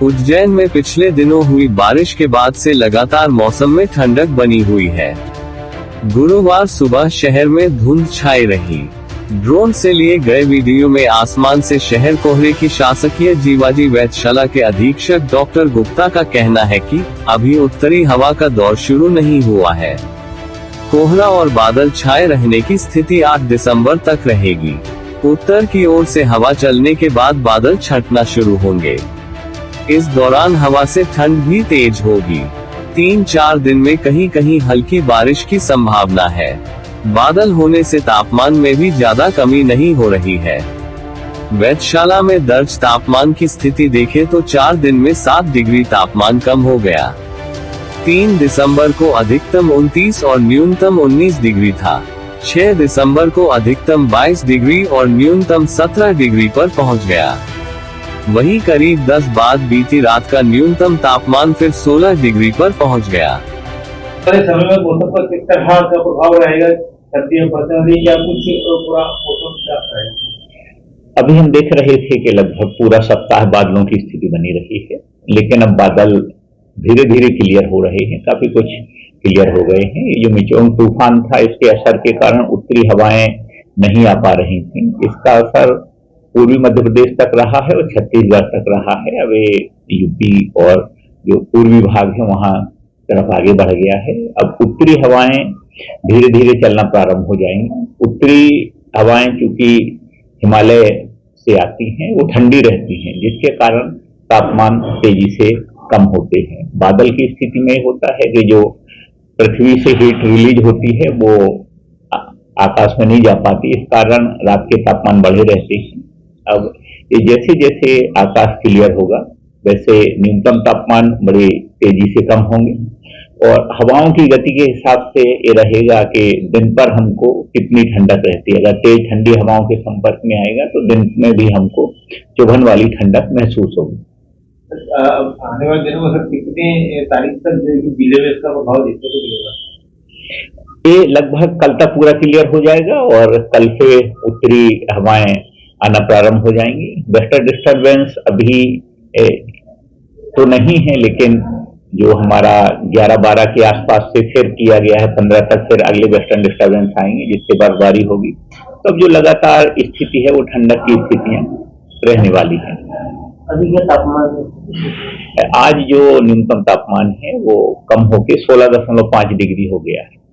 उज्जैन में पिछले दिनों हुई बारिश के बाद से लगातार मौसम में ठंडक बनी हुई है। गुरुवार सुबह शहर में धुंध छाई रही। ड्रोन से लिए गए वीडियो में आसमान से शहर कोहरे की शासकीय जीवाजी वैधशाला के अधीक्षक डॉक्टर गुप्ता का कहना है कि अभी उत्तरी हवा का दौर शुरू नहीं हुआ है। कोहरा और बादल छाए रहने की स्थिति 8 दिसंबर तक रहेगी। उत्तर की ओर से हवा चलने के बाद बादल छटना शुरू होंगे। इस दौरान हवा से ठंड भी तेज होगी। 3-4 दिन में कहीं कहीं हल्की बारिश की संभावना है। बादल होने से तापमान में भी ज्यादा कमी नहीं हो रही है। वैधशाला में दर्ज तापमान की स्थिति देखें तो 4 दिन में 7 डिग्री तापमान कम हो गया। 3 दिसंबर को अधिकतम 29 और न्यूनतम 19 डिग्री था। 6 दिसंबर को अधिकतम 22 डिग्री और न्यूनतम 17 डिग्री पर पहुंच गया। वहीं करीब 10 बाद बीती रात का न्यूनतम तापमान फिर 16 डिग्री पर पहुंच गया। समय में मौसम पर किस तरह का प्रभाव रहेगा? सर्दियों में या कुछ पूरा मौसम क्या रहेगा? अभी हम देख रहे थे कि लगभग पूरा सप्ताह बादलों की स्थिति बनी रही है, लेकिन अब बादल धीरे धीरे क्लियर हो रहे हैं। काफी कुछ क्लियर हो गए हैं। ये जो मिचोंग तूफान था, इसके असर के कारण उत्तरी हवाएं नहीं आ पा रही थी। इसका असर पूर्वी मध्य प्रदेश तक रहा है और छत्तीसगढ़ तक रहा है। अब ये यूपी और जो पूर्वी भाग है वहां तरफ आगे बढ़ गया है। अब उत्तरी हवाएं धीरे धीरे चलना प्रारंभ हो जाएंगी। उत्तरी हवाएं चूंकि हिमालय से आती हैं, वो ठंडी रहती हैं, जिसके कारण तापमान तेजी से कम होते हैं। बादल की स्थिति में होता है कि जो पृथ्वी से हीट रिलीज होती है वो आकाश में नहीं जा पाती, इस कारण रात के तापमान बढ़े रहते हैं। अब ये जैसे जैसे आकाश क्लियर होगा वैसे न्यूनतम तापमान बड़ी तेजी से कम होंगे और हवाओं की गति के हिसाब से ये रहेगा कि दिन पर हमको कितनी ठंडक रहती है। अगर तेज ठंडी हवाओं के संपर्क में आएगा तो दिन में भी हमको चुभन वाली ठंडक महसूस होगी। आने वाले दिनों में कितने तारीख तक बिजली का प्रभाव देखने को मिलेगा? ये लगभग कल तक पूरा क्लियर हो जाएगा और कल से उत्तरी हवाएं आना प्रारंभ हो जाएंगी। वेस्टर्न डिस्टर्बेंस अभी तो नहीं है, लेकिन जो हमारा 11-12 के आसपास से फिर किया गया है 15 तक फिर अगले वेस्टर्न डिस्टर्बेंस आएंगे, जिससे बर्फबारी होगी। तो अब जो लगातार स्थिति है वो ठंडक की स्थितियां रहने वाली है। अभी क्या तापमान है? आज जो न्यूनतम तापमान है वो कम होके 16.5 डिग्री हो गया है।